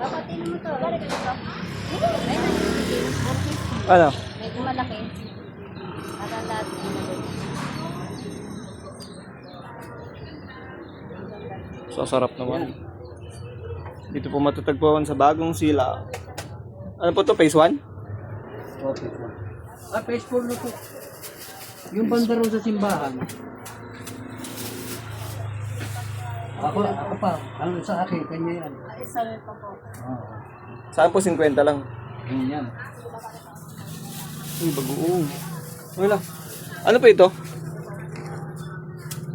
Papatin mo to. Balik ito. Ano? Medyo malaki. Para lahat. So, sarap naman. Dito po matatagpuan sa Bagong Sila. Ano po to? Phase 1? Oh, phase 1. Phase 4 na po. Yung banda ron sa simbahan. Ako pa. Ano sa akin, kanya yan. Isa rin pa po. Saan po 50 lang? Ganyan. Uy, bagoong. Wala. Ano po ito?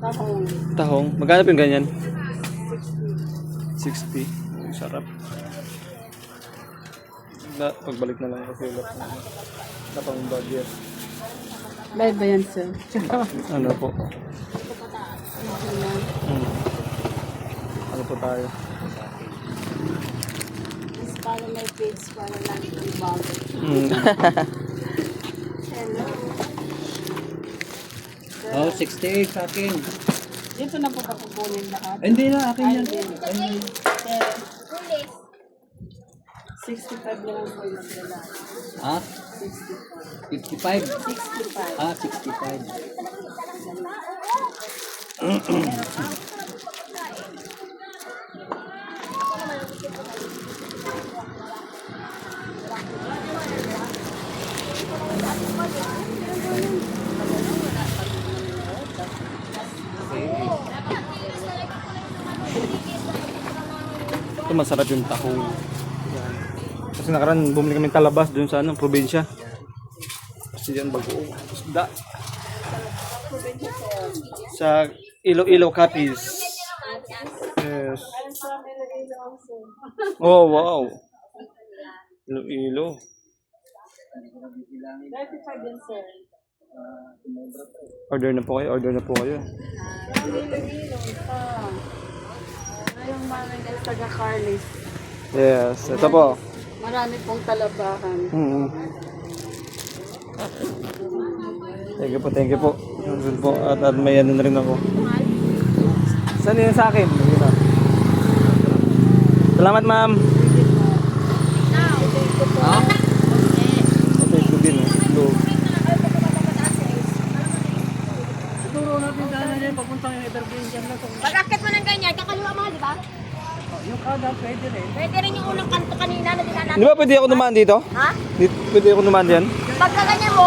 Tahong. Tahong. Magkano po yung ganyan? 60. Uy, sarap. Pagbalik na lang kasi ulit na pang budget. Live ba yan, sir? Ano po? Ano po tayo? Mas para may page para lang ang bago. Hello. Oh, 68 sa akin. Dito na po kapukunin lahat. Hindi na, akin yan. Sir, 65 lang ang po yung nagdala. Ha? 65? 65. 65. Ito masarap yung tahong. Yan. Kasi nakaraan bumili kami talabas dun sa probinsya. Kasi yan bagoong isda. Sa Iloilo Capiz. Yes. Oh, wow. Iloilo. 35 din, sir. Order na po kayo. Yung mga taga Carlis. Yes, ito po. Marami pong talabahan. Thank you po. Yun po. At may ano na rin ako. Saan yun sa akin? Salamat, ma'am. Ha? Okay, ito din. Loob. Siguro natin daanan yan, papuntang yung Evergreen dyan na ito. Pag-akit mo ng ganyan, kakaliwa mga, di ba? Yung kada pwede rin. Pwede rin yung unang kanto kanina na dinaanan. Di ba pwede ako dumaan dito? Ha? Pwede ako dumaan diyan? Pagka ganyan